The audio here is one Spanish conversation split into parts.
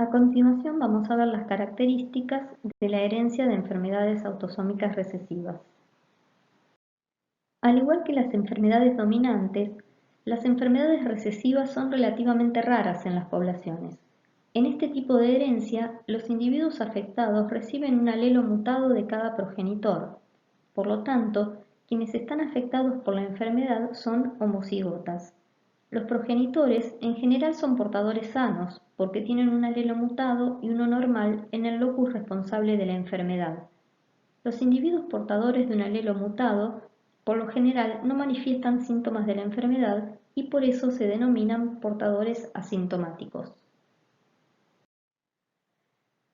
A continuación vamos a ver las características de la herencia de enfermedades autosómicas recesivas. Al igual que las enfermedades dominantes, las enfermedades recesivas son relativamente raras en las poblaciones. En este tipo de herencia, los individuos afectados reciben un alelo mutado de cada progenitor. Por lo tanto, quienes están afectados por la enfermedad son homocigotas. Los progenitores en general son portadores sanos porque tienen un alelo mutado y uno normal en el locus responsable de la enfermedad. Los individuos portadores de un alelo mutado por lo general no manifiestan síntomas de la enfermedad y por eso se denominan portadores asintomáticos.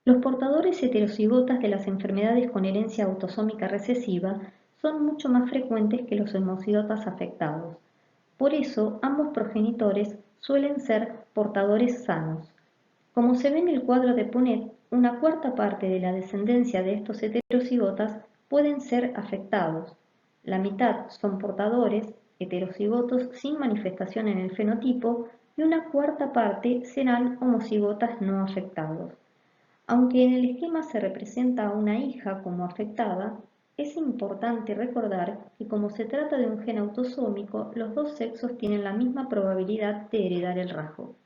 Los portadores heterocigotas de las enfermedades con herencia autosómica recesiva son mucho más frecuentes que los homocigotas afectados. Por eso, ambos progenitores suelen ser portadores sanos. Como se ve en el cuadro de Punnett, una cuarta parte de la descendencia de estos heterocigotas pueden ser afectados. La mitad son portadores heterocigotos sin manifestación en el fenotipo y una cuarta parte serán homocigotas no afectados. Aunque en el esquema se representa a una hija como afectada, es importante recordar que como se trata de un gen autosómico, los dos sexos tienen la misma probabilidad de heredar el rasgo.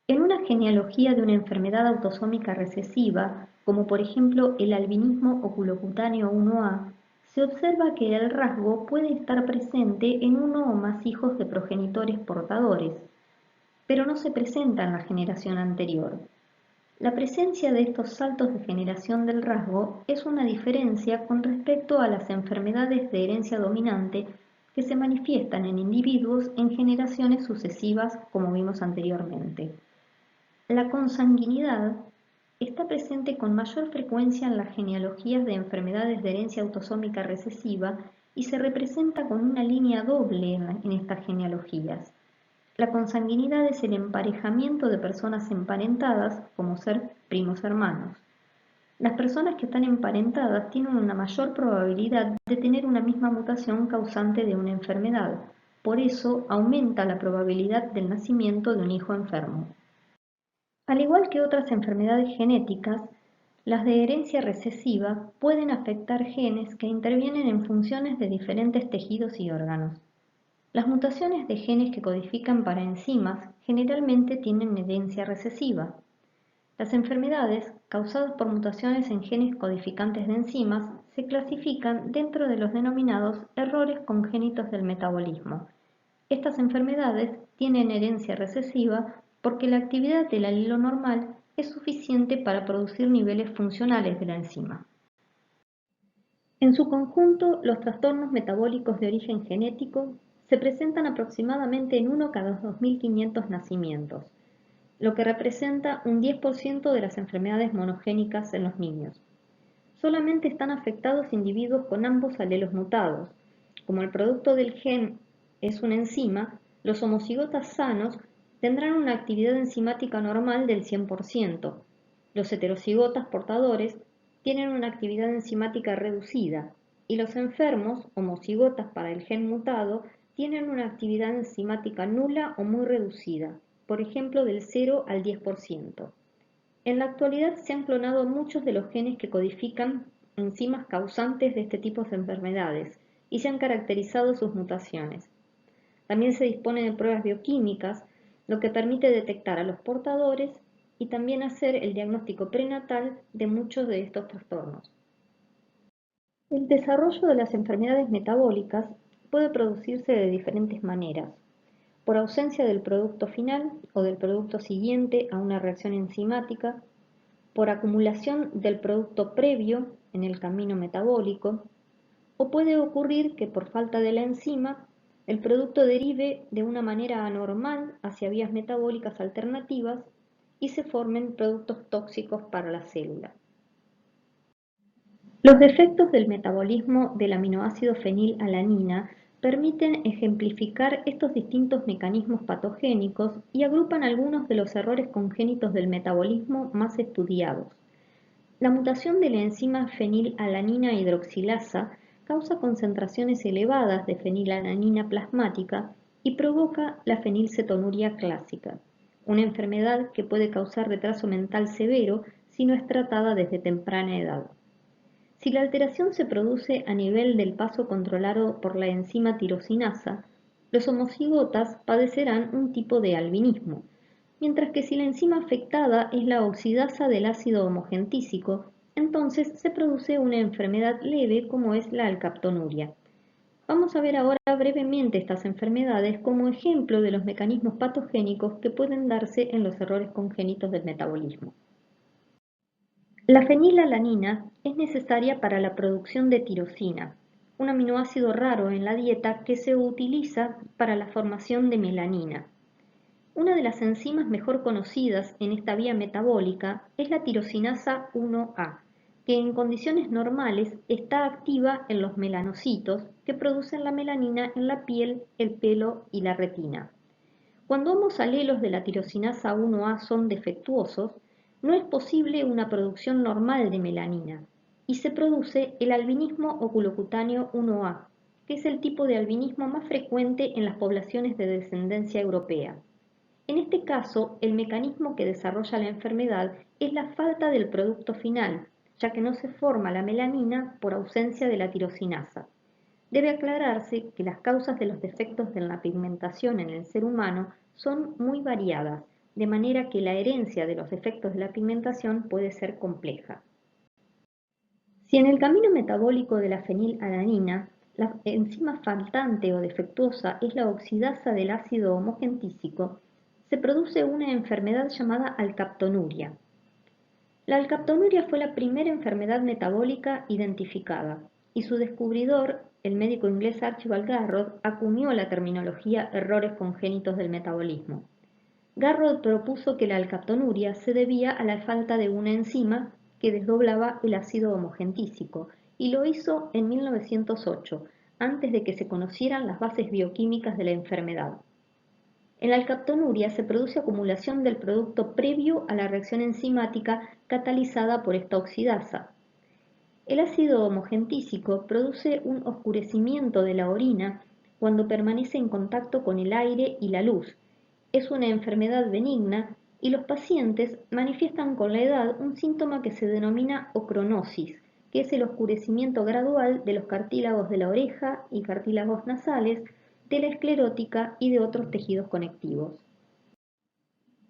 En una genealogía de una enfermedad autosómica recesiva, como por ejemplo el albinismo oculocutáneo 1A, se observa que el rasgo puede estar presente en uno o más hijos de progenitores portadores, pero no se presenta en la generación anterior. La presencia de estos saltos de generación del rasgo es una diferencia con respecto a las enfermedades de herencia dominante que se manifiestan en individuos en generaciones sucesivas, como vimos anteriormente. La consanguinidad está presente con mayor frecuencia en las genealogías de enfermedades de herencia autosómica recesiva y se representa con una línea doble en estas genealogías. La consanguinidad es el emparejamiento de personas emparentadas, como ser primos hermanos. Las personas que están emparentadas tienen una mayor probabilidad de tener una misma mutación causante de una enfermedad. Por eso aumenta la probabilidad del nacimiento de un hijo enfermo. Al igual que otras enfermedades genéticas, las de herencia recesiva pueden afectar genes que intervienen en funciones de diferentes tejidos y órganos. Las mutaciones de genes que codifican para enzimas generalmente tienen herencia recesiva. Las enfermedades causadas por mutaciones en genes codificantes de enzimas se clasifican dentro de los denominados errores congénitos del metabolismo. Estas enfermedades tienen herencia recesiva porque la actividad del alelo normal es suficiente para producir niveles funcionales de la enzima. En su conjunto, los trastornos metabólicos de origen genético se presentan aproximadamente en 1 cada 2.500 nacimientos, lo que representa un 10% de las enfermedades monogénicas en los niños. Solamente están afectados individuos con ambos alelos mutados. Como el producto del gen es una enzima, los homocigotas sanos tendrán una actividad enzimática normal del 100%. Los heterocigotas portadores tienen una actividad enzimática reducida y los enfermos, homocigotas para el gen mutado, tienen una actividad enzimática nula o muy reducida, por ejemplo del 0 al 10%. En la actualidad se han clonado muchos de los genes que codifican enzimas causantes de este tipo de enfermedades y se han caracterizado sus mutaciones. También se dispone de pruebas bioquímicas, lo que permite detectar a los portadores y también hacer el diagnóstico prenatal de muchos de estos trastornos. El desarrollo de las enfermedades metabólicas puede producirse de diferentes maneras: por ausencia del producto final o del producto siguiente a una reacción enzimática, por acumulación del producto previo en el camino metabólico, o puede ocurrir que por falta de la enzima el producto derive de una manera anormal hacia vías metabólicas alternativas y se formen productos tóxicos para la célula. Los defectos del metabolismo del aminoácido fenilalanina permiten ejemplificar estos distintos mecanismos patogénicos y agrupan algunos de los errores congénitos del metabolismo más estudiados. La mutación de la enzima fenilalanina hidroxilasa causa concentraciones elevadas de fenilalanina plasmática y provoca la fenilcetonuria clásica. una enfermedad que puede causar retraso mental severo si no es tratada desde temprana edad. Si la alteración se produce a nivel del paso controlado por la enzima tirosinasa, los homocigotas padecerán un tipo de albinismo, mientras que si la enzima afectada es la oxidasa del ácido homogentísico, entonces se produce una enfermedad leve como es la alcaptonuria. Vamos a ver ahora brevemente estas enfermedades como ejemplo de los mecanismos patogénicos que pueden darse en los errores congénitos del metabolismo. La fenilalanina es necesaria para la producción de tirosina, un aminoácido raro en la dieta que se utiliza para la formación de melanina. Una de las enzimas mejor conocidas en esta vía metabólica es la tirosinasa 1A, que en condiciones normales está activa en los melanocitos que producen la melanina en la piel, el pelo y la retina. Cuando ambos alelos de la tirosinasa 1A son defectuosos, no es posible una producción normal de melanina y se produce el albinismo oculocutáneo 1A, que es el tipo de albinismo más frecuente en las poblaciones de descendencia europea. En este caso, el mecanismo que desarrolla la enfermedad es la falta del producto final, ya que no se forma la melanina por ausencia de la tirosinasa. Debe aclararse que las causas de los defectos de la pigmentación en el ser humano son muy variadas, de manera que la herencia de los defectos de la pigmentación puede ser compleja. Si en el camino metabólico de la fenilalanina, la enzima faltante o defectuosa es la oxidasa del ácido homogentísico, se produce una enfermedad llamada alcaptonuria. La alcaptonuria fue la primera enfermedad metabólica identificada y su descubridor, el médico inglés Archibald Garrod, acuñó la terminología errores congénitos del metabolismo. Garrod propuso que la alcaptonuria se debía a la falta de una enzima que desdoblaba el ácido homogentísico y lo hizo en 1908, antes de que se conocieran las bases bioquímicas de la enfermedad. En la alcaptonuria se produce acumulación del producto previo a la reacción enzimática catalizada por esta oxidasa. El ácido homogentísico produce un oscurecimiento de la orina cuando permanece en contacto con el aire y la luz. Es una enfermedad benigna y los pacientes manifiestan con la edad un síntoma que se denomina ocronosis, que es el oscurecimiento gradual de los cartílagos de la oreja y cartílagos nasales, de la esclerótica y de otros tejidos conectivos.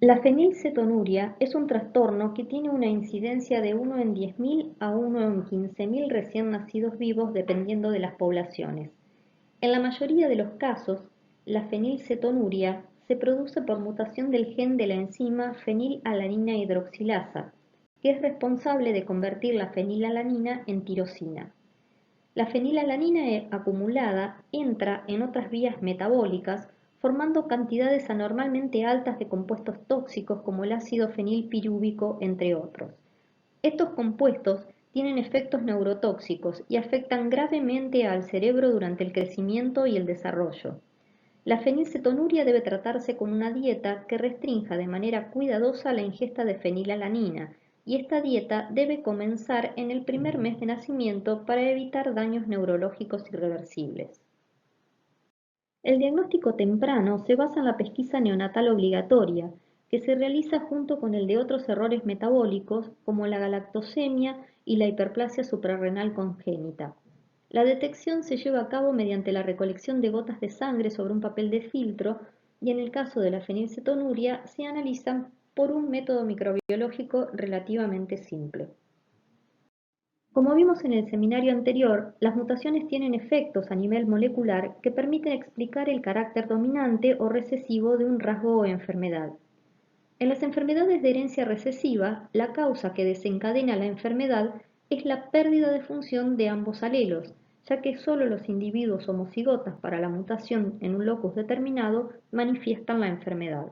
La fenilcetonuria es un trastorno que tiene una incidencia de 1 en 10.000 a 1 en 15.000 recién nacidos vivos dependiendo de las poblaciones. En la mayoría de los casos, la fenilcetonuria se produce por mutación del gen de la enzima fenilalanina hidroxilasa, que es responsable de convertir la fenilalanina en tirosina. La fenilalanina acumulada entra en otras vías metabólicas formando cantidades anormalmente altas de compuestos tóxicos como el ácido fenilpirúvico, entre otros. Estos compuestos tienen efectos neurotóxicos y afectan gravemente al cerebro durante el crecimiento y el desarrollo. La fenilcetonuria debe tratarse con una dieta que restrinja de manera cuidadosa la ingesta de fenilalanina, y esta dieta debe comenzar en el primer mes de nacimiento para evitar daños neurológicos irreversibles. El diagnóstico temprano se basa en la pesquisa neonatal obligatoria, que se realiza junto con el de otros errores metabólicos como la galactosemia y la hiperplasia suprarrenal congénita. La detección se lleva a cabo mediante la recolección de gotas de sangre sobre un papel de filtro y en el caso de la fenilcetonuria se analizan por un método microbiológico relativamente simple. Como vimos en el seminario anterior, las mutaciones tienen efectos a nivel molecular que permiten explicar el carácter dominante o recesivo de un rasgo o enfermedad. En las enfermedades de herencia recesiva, la causa que desencadena la enfermedad es la pérdida de función de ambos alelos, ya que solo los individuos homocigotas para la mutación en un locus determinado manifiestan la enfermedad.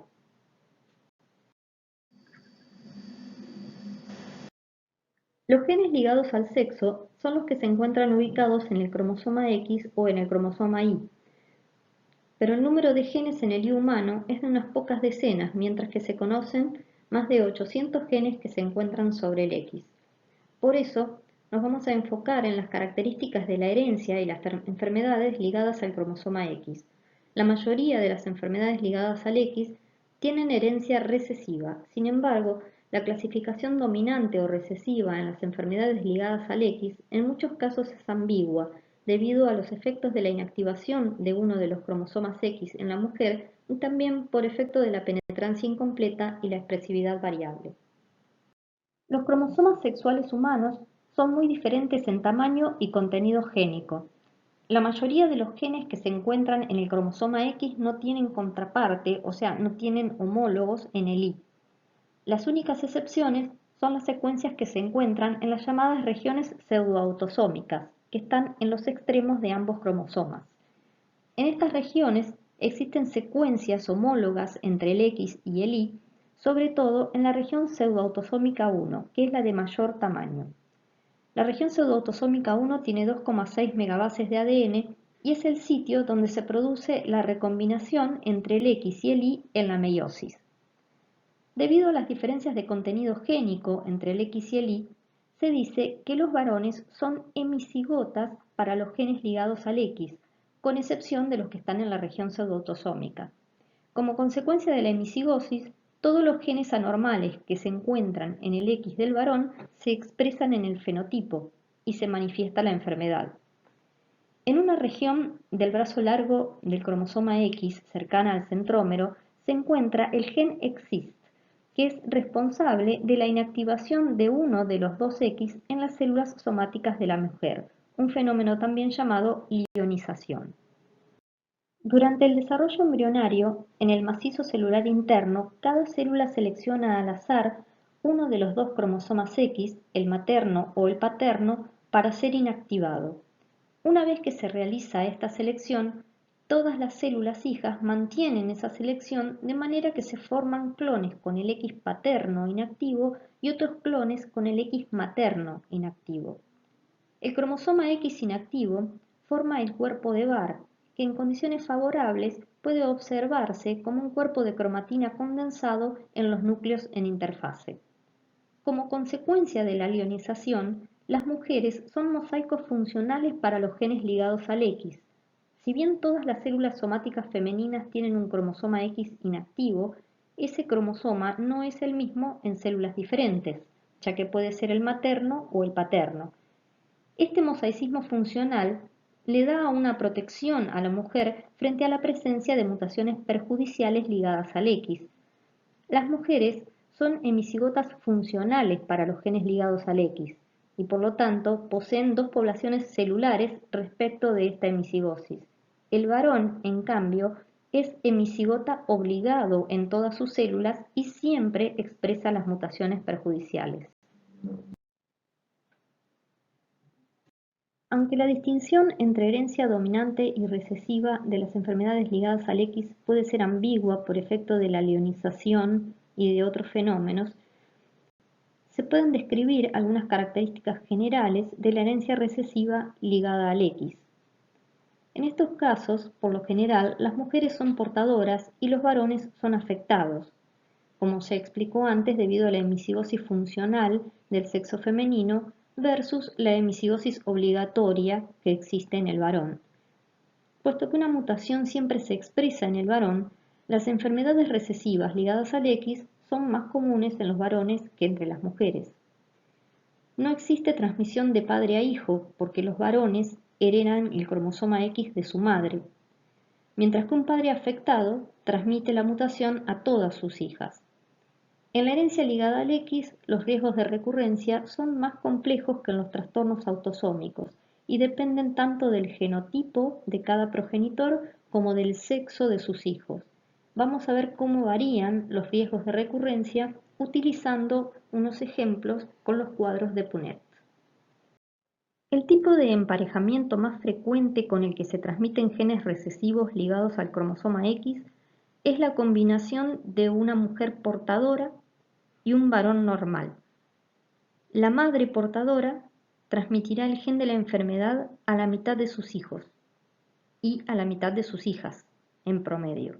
Los genes ligados al sexo son los que se encuentran ubicados en el cromosoma X o en el cromosoma Y, pero el número de genes en el Y humano es de unas pocas decenas, mientras que se conocen más de 800 genes que se encuentran sobre el X. Por eso, nos vamos a enfocar en las características de la herencia y las enfermedades ligadas al cromosoma X. La mayoría de las enfermedades ligadas al X tienen herencia recesiva. Sin embargo, la clasificación dominante o recesiva en las enfermedades ligadas al X en muchos casos es ambigua, debido a los efectos de la inactivación de uno de los cromosomas X en la mujer y también por efecto de la penetrancia incompleta y la expresividad variable. Los cromosomas sexuales humanos son muy diferentes en tamaño y contenido génico. La mayoría de los genes que se encuentran en el cromosoma X no tienen contraparte, o sea, no tienen homólogos en el Y. Las únicas excepciones son las secuencias que se encuentran en las llamadas regiones pseudoautosómicas, que están en los extremos de ambos cromosomas. En estas regiones existen secuencias homólogas entre el X y el Y, sobre todo en la región pseudoautosómica 1, que es la de mayor tamaño. La región pseudoautosómica 1 tiene 2,6 megabases de ADN y es el sitio donde se produce la recombinación entre el X y el Y en la meiosis. Debido a las diferencias de contenido génico entre el X y el Y, se dice que los varones son hemicigotas para los genes ligados al X, con excepción de los que están en la región pseudoautosómica. Como consecuencia de la hemicigosis, todos los genes anormales que se encuentran en el X del varón se expresan en el fenotipo y se manifiesta la enfermedad. En una región del brazo largo del cromosoma X, cercana al centrómero, se encuentra el gen EXIST, que es responsable de la inactivación de uno de los dos X en las células somáticas de la mujer, un fenómeno también llamado ionización. Durante el desarrollo embrionario, en el macizo celular interno, cada célula selecciona al azar uno de los dos cromosomas X, el materno o el paterno, para ser inactivado. Una vez que se realiza esta selección, todas las células hijas mantienen esa selección de manera que se forman clones con el X paterno inactivo y otros clones con el X materno inactivo. El cromosoma X inactivo forma el cuerpo de Barr, que en condiciones favorables puede observarse como un cuerpo de cromatina condensado en los núcleos en interfase. Como consecuencia de la ionización, las mujeres son mosaicos funcionales para los genes ligados al X. Si bien todas las células somáticas femeninas tienen un cromosoma X inactivo, ese cromosoma no es el mismo en células diferentes, ya que puede ser el materno o el paterno. Este mosaicismo funcional le da una protección a la mujer frente a la presencia de mutaciones perjudiciales ligadas al X. Las mujeres son hemicigotas funcionales para los genes ligados al X y por lo tanto poseen dos poblaciones celulares respecto de esta hemicigosis. El varón, en cambio, es hemicigota obligado en todas sus células y siempre expresa las mutaciones perjudiciales. Aunque la distinción entre herencia dominante y recesiva de las enfermedades ligadas al X puede ser ambigua por efecto de la ionización y de otros fenómenos, se pueden describir algunas características generales de la herencia recesiva ligada al X. En estos casos, por lo general, las mujeres son portadoras y los varones son afectados, como se explicó antes debido a la hemicigosis funcional del sexo femenino versus la hemicigosis obligatoria que existe en el varón. Puesto que una mutación siempre se expresa en el varón, las enfermedades recesivas ligadas al X son más comunes en los varones que entre las mujeres. No existe transmisión de padre a hijo porque los varones heredan el cromosoma X de su madre, mientras que un padre afectado transmite la mutación a todas sus hijas. En la herencia ligada al X, los riesgos de recurrencia son más complejos que en los trastornos autosómicos y dependen tanto del genotipo de cada progenitor como del sexo de sus hijos. Vamos a ver cómo varían los riesgos de recurrencia utilizando unos ejemplos con los cuadros de Punnett. El tipo de emparejamiento más frecuente con el que se transmiten genes recesivos ligados al cromosoma X es la combinación de una mujer portadora y un varón normal. La madre portadora transmitirá el gen de la enfermedad a la mitad de sus hijos y a la mitad de sus hijas, en promedio.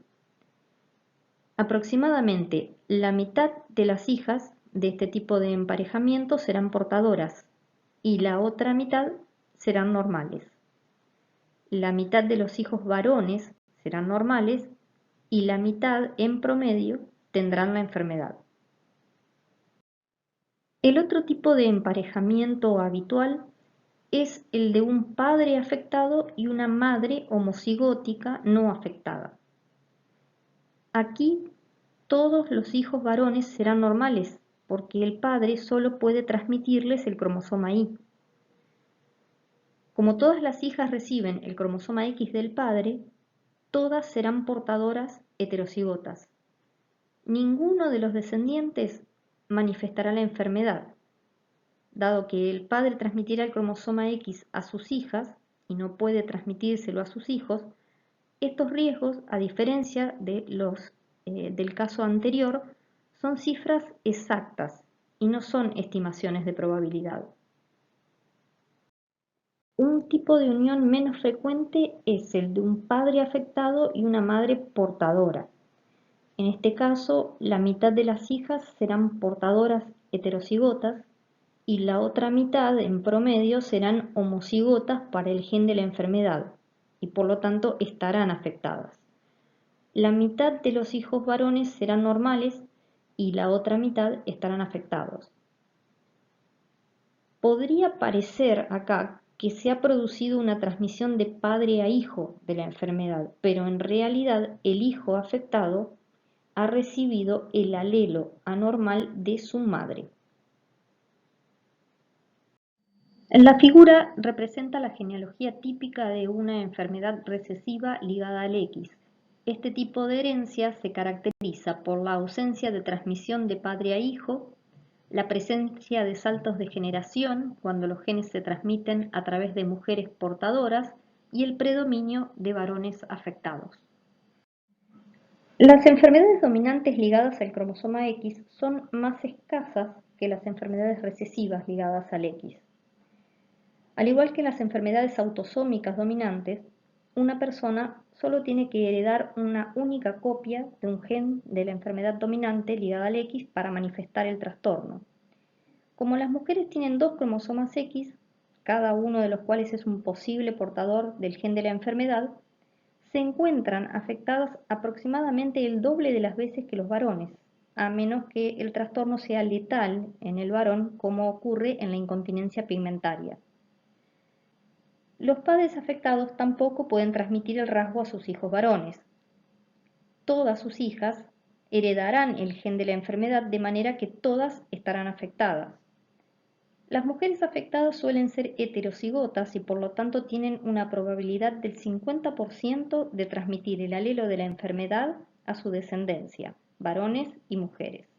Aproximadamente la mitad de las hijas de este tipo de emparejamiento serán portadoras y la otra mitad serán normales. La mitad de los hijos varones serán normales y la mitad, en promedio, tendrán la enfermedad. El otro tipo de emparejamiento habitual es el de un padre afectado y una madre homocigótica no afectada. Aquí todos los hijos varones serán normales, porque el padre solo puede transmitirles el cromosoma Y. Como todas las hijas reciben el cromosoma X del padre, todas serán portadoras heterocigotas. Ninguno de los descendientes manifestará la enfermedad, dado que el padre transmitirá el cromosoma X a sus hijas y no puede transmitírselo a sus hijos. Estos riesgos, a diferencia de del caso anterior, son cifras exactas y no son estimaciones de probabilidad. Un tipo de unión menos frecuente es el de un padre afectado y una madre portadora. En este caso, la mitad de las hijas serán portadoras heterocigotas y la otra mitad, en promedio, serán homocigotas para el gen de la enfermedad y por lo tanto estarán afectadas. La mitad de los hijos varones serán normales y la otra mitad estarán afectados. Podría parecer acá que se ha producido una transmisión de padre a hijo de la enfermedad, pero en realidad el hijo afectado ha recibido el alelo anormal de su madre. La figura representa la genealogía típica de una enfermedad recesiva ligada al X. Este tipo de herencia se caracteriza por la ausencia de transmisión de padre a hijo, la presencia de saltos de generación cuando los genes se transmiten a través de mujeres portadoras y el predominio de varones afectados. Las enfermedades dominantes ligadas al cromosoma X son más escasas que las enfermedades recesivas ligadas al X. Al igual que las enfermedades autosómicas dominantes, una persona solo tiene que heredar una única copia de un gen de la enfermedad dominante ligada al X para manifestar el trastorno. Como las mujeres tienen dos cromosomas X, cada uno de los cuales es un posible portador del gen de la enfermedad, se encuentran afectadas aproximadamente el doble de las veces que los varones, a menos que el trastorno sea letal en el varón, como ocurre en la incontinencia pigmentaria. Los padres afectados tampoco pueden transmitir el rasgo a sus hijos varones. Todas sus hijas heredarán el gen de la enfermedad de manera que todas estarán afectadas. Las mujeres afectadas suelen ser heterocigotas y por lo tanto tienen una probabilidad del 50% de transmitir el alelo de la enfermedad a su descendencia, varones y mujeres.